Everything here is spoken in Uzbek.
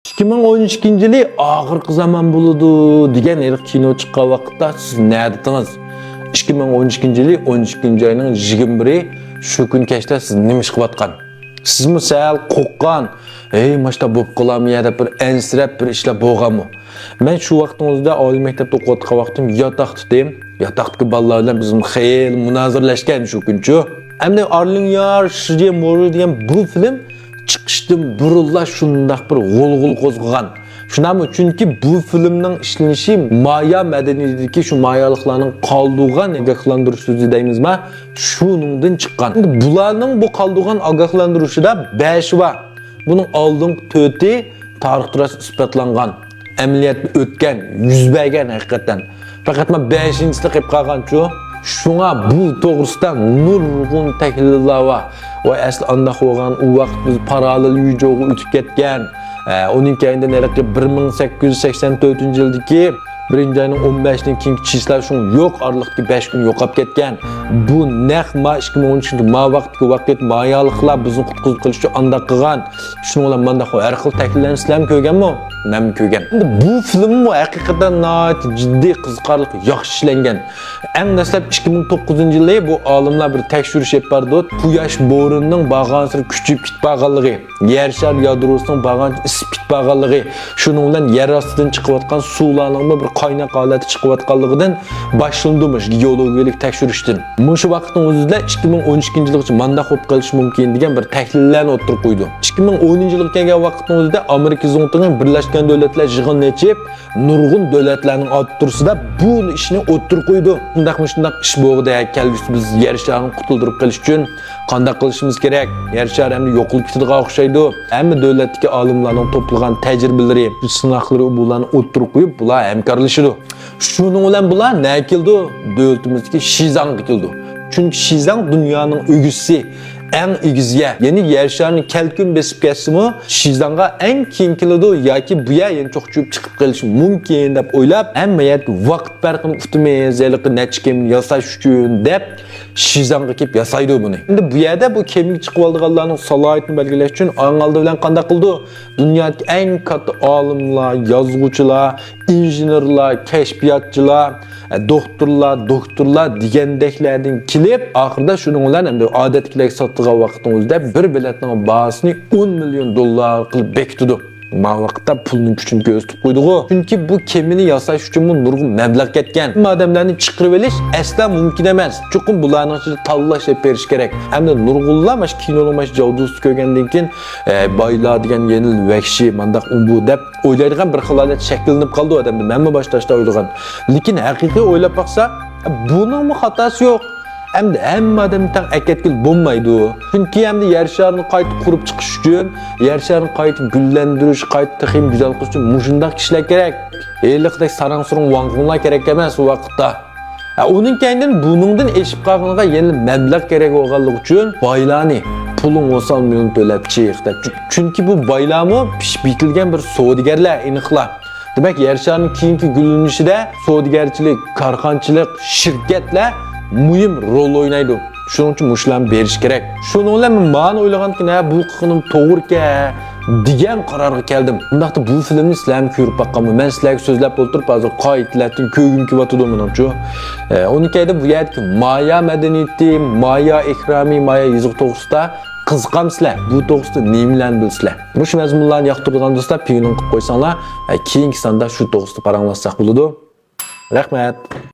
2012-yili og'irqi zaman bo'ladi degan kino chiqqan vaqtda siz nerediniz? 2012-yili 12-oyning 21-i shu kun kechda siz nima ish qilayotgan? Sizmi sal qo'rqqan, mashta bo'lib qolammi deb bir ensirab bir ishlar bo'lganmi? Men shu vaqtingizda oliy maktabda o'qiyotgan vaqtim yotoq tutdim. Yotoqdagi bolalar bilan biz xeyl munozirlashgan shu kunchu. Endi Arlinyar Shije Moru degan bu film chiqishdan burunlar shundaq bir g'ulg'ul qo'zg'agan. Shunami chunki bu filmning ishlanishi Maya madaniyatidagi shu mayaliklarning qoldirgan ogohlantirish so'zi deymizmi? Shuningdan chiqqan. Bularning bu qoldirgan ogohlantirishida 5 va buning oldin 4ti tarixda isbotlangan. Amaliyot o'tgan, yuz bergan haqiqatan. Faqat men 5-inchisi qilib qolgan-chu. Şuna bu to'g'risida nurg'un tahlillar va asli anda bo'lgan u vaqt biz parallel yujo'ga o'tib ketgan. Uning keyinda 1884-yildagi 1-oyning 15-ning keyingi chislari shun yo'q oraliqdagi 5 kun yo'qolib ketgan. Bu naq 2013-yilda vaqt mayaliklar bizni qutqizib qilish uchun anda qilgan. Shuning bilan menda har xil tahlillarni sizlar ko'rganmi? Men ko'rgan. Bu film haqiqatan jiddiy qiziqarli, yaxshi ishlangan. Eng dastlab 2009-yilda bu olimlar bir tekshirish yapardi. Quyosh bo'rinining bag'ansir kuchayib ketganligi, yer shar yadrosining bag'anch isib ketganligi, shuning bilan yer ostidan chiqayotgan suvlarning bir qaynoq holati chiqayotganligidan boshlandi geologik tekshirishdan. Shu vaqtning o'zida 2012-yilgacha manda qo'yib qolish mumkin degan bir tahlillarni o'tirib qo'ydi. 2010-yilga kelgan vaqtning o'zida Amerika Zongtining Birlashgan Davlatlar yig'inini ochib, nurg'un davlatlarning o'rtasida bu ishni o'tirib qo'ydi. Shundaq ish bo'ldi, kelgusi biz yer sharini qutuldirib qolish uchun qanday qilishimiz kerak? Yer shari endi yo'qolib ketadigan o'xshaydi. Hamma davlatdagi olimlarning to'plagan tajribalari, sinoqlari bularni o'tirib qo'yib, bular hamkorlashadi. Shuning bilan bular nima keldi? Davlatimizga Shizangga keldi. Chunki Shizang dunyoning o'g'isi, eng egizga, ya'ni yer sharini kelkun besib ketsimi, Shizangga eng keyin keladi yoki bu yer yana cho'qchib chiqib qolishi mumkin deb o'ylab, hammayatga vaqt farqini utilmayazlik nechkim yasash uchun deb Shizangga kelib yasaydi buni. Endi bu yerda bu kemik chiqib olganlarning salohiyatini belgilash uchun oldi bilan qanday qildi? Dunyodagi eng katta olimlar, yozuvchilar, injenerlar, kashfiyotchilar, doktorlar degandeklardan kelib, oxirida shuning bilan endi odatdagidek sotgan vaqtingizda bir biletning bahosini 10 million dollar qilib bekitdi. Ma vaqtda pulning kuchini ko'rsatib qo'ydi-ku. Chunki bu kemini yasash uchun nurg'un mablag' ketgan. Odamlarni chiqarib olish asla mumkin emas. Chunki bularning ichida tanlash berish kerak. Hamda nurg'unlar mash kinoning javdus ko'rgandan keyin boylar degan yenil vahshi mandaq bu deb o'ylaydigan bir xilolat shakllanib qoldi odamda. Menmi boshlashda o'ylagan. Lekin haqiqiy o'ylab baqsa, buning xatosi yo'q. Hamda hamma odamdan akatkil bo'lmaydi. Chunki hamda yer sharini qayta qurib chiqish uchun, yer sharini qayta gullantirish, qayta texim go'zal qilish uchun mushundaq kishilar kerak. Eliqdek sarang-surung vang'unlar kerak emas u vaqtda. Uning keyindan buningdan eshib qolganiga yana mablag' kerak bo'lganligi uchun boylarni pulun 90 million to'lab chiqdi. Chunki bu boylarmi pishib bitilgan bir savdogarlar, aniqlar. Demak, yer sharini keyingi gullanishida savdogarchilik, korxonchilik, shirkatlar muhim rol o'ynaydi. Shuning uchun mushlarni berish kerak. Shuning bilan men o'ylaganki, bu qinim to'g'ri-ku degan qarorga keldim. Undaqda bu filmni sizlarga ko'rib boqqanman. Men sizlarga so'zlab o'tirib, hozir qoidlardan ko'gim kelyotdi menimcha. Uning keyinda bu yerda Maya madaniyati, Maya ikrami, Maya yozuq to'g'risida qiziqamsizlar. Bu to'g'risida nimalarni bilsizlar. Shu mazmunlarni yoqtirgan do'stlar, pingni qilib qo'ysanglar, keyingi sonda shu to'g'risida paranglashsak bo'ladi. Rahmat.